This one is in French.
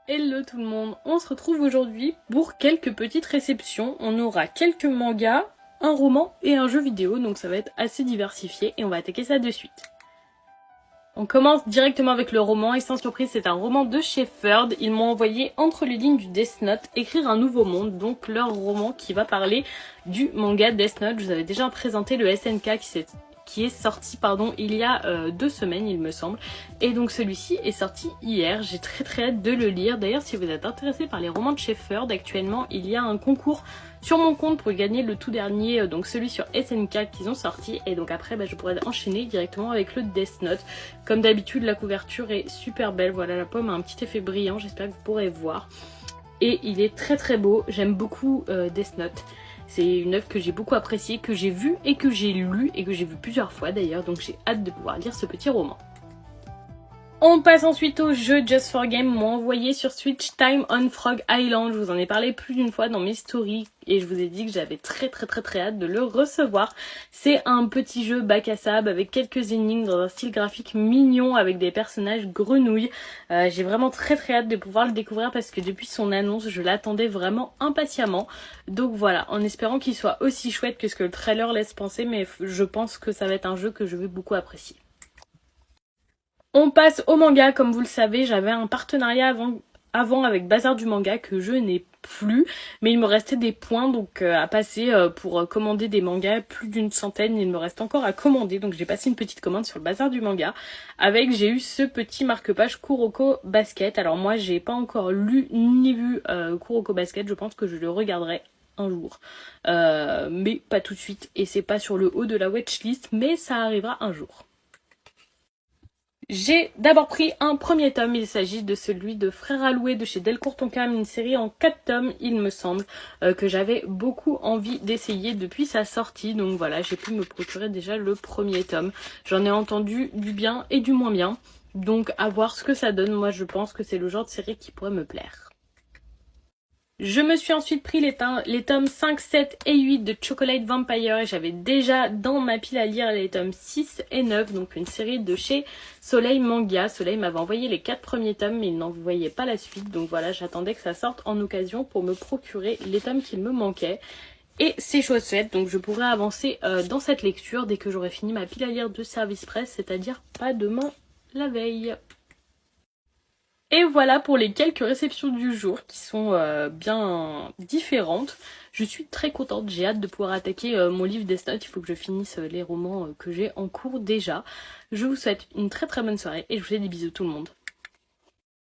Hello tout le monde, on se retrouve aujourd'hui pour quelques petites réceptions. On aura quelques mangas, un roman et un jeu vidéo, donc ça va être assez diversifié et on va attaquer ça de suite. On commence directement avec le roman et sans surprise c'est un roman de chez Ferd. Ils m'ont envoyé entre les lignes du Death Note écrire un nouveau monde, donc leur roman qui va parler du manga Death Note. Je vous avais déjà présenté le SNK qui est sorti il y a 2 semaines il me semble, et donc celui-ci est sorti hier. J'ai très hâte de le lire. D'ailleurs si vous êtes intéressé par les romans de chez Ferd, actuellement il y a un concours sur mon compte pour gagner le tout dernier, donc celui sur SNK qu'ils ont sorti, et donc après je pourrais enchaîner directement avec le Death Note. Comme d'habitude la couverture est super belle, voilà, la pomme a un petit effet brillant, j'espère que vous pourrez voir, et il est très beau. J'aime beaucoup Death Note. C'est une œuvre que j'ai beaucoup appréciée, que j'ai vue et que j'ai lue et que j'ai vue plusieurs fois d'ailleurs, donc j'ai hâte de pouvoir lire ce petit roman. On passe ensuite au jeu Just for Game, m'ont envoyé sur Switch Time on Frog Island. Je vous en ai parlé plus d'une fois dans mes stories et je vous ai dit que j'avais très hâte de le recevoir. C'est un petit jeu bac à sable avec quelques énigmes dans un style graphique mignon avec des personnages grenouilles. J'ai vraiment très hâte de pouvoir le découvrir parce que depuis son annonce je l'attendais vraiment impatiemment. Donc voilà, en espérant qu'il soit aussi chouette que ce que le trailer laisse penser, mais je pense que ça va être un jeu que je vais beaucoup apprécier. On passe au manga. Comme vous le savez, j'avais un partenariat avant avec Bazar du Manga que je n'ai plus, mais il me restait des points donc à passer pour commander des mangas, plus d'une centaine, il me reste encore à commander, donc j'ai passé une petite commande sur le Bazar du Manga j'ai eu ce petit marque-page Kuroko Basket. Alors moi j'ai pas encore lu ni vu Kuroko Basket, je pense que je le regarderai un jour, mais pas tout de suite, et c'est pas sur le haut de la watchlist, mais ça arrivera un jour. J'ai d'abord pris un premier tome, il s'agit de celui de Frère Aloué de chez Delcourt Tonkam, une série en 4 tomes il me semble, que j'avais beaucoup envie d'essayer depuis sa sortie, donc voilà, j'ai pu me procurer déjà le premier tome. J'en ai entendu du bien et du moins bien, donc à voir ce que ça donne. Moi je pense que c'est le genre de série qui pourrait me plaire. Je me suis ensuite pris les tomes 5, 7 et 8 de Chocolate Vampire et j'avais déjà dans ma pile à lire les tomes 6 et 9, donc une série de chez Soleil Manga. Soleil m'avait envoyé les 4 premiers tomes mais il n'envoyait pas la suite, donc voilà, j'attendais que ça sorte en occasion pour me procurer les tomes qu'il me manquaient. Et c'est chose faite, donc je pourrai avancer dans cette lecture dès que j'aurai fini ma pile à lire de Service Presse, c'est-à-dire pas demain, la veille. Et voilà pour les quelques réceptions du jour qui sont bien différentes. Je suis très contente, j'ai hâte de pouvoir attaquer mon livre Death Note. Il faut que je finisse les romans que j'ai en cours déjà. Je vous souhaite une très bonne soirée et je vous fais des bisous tout le monde.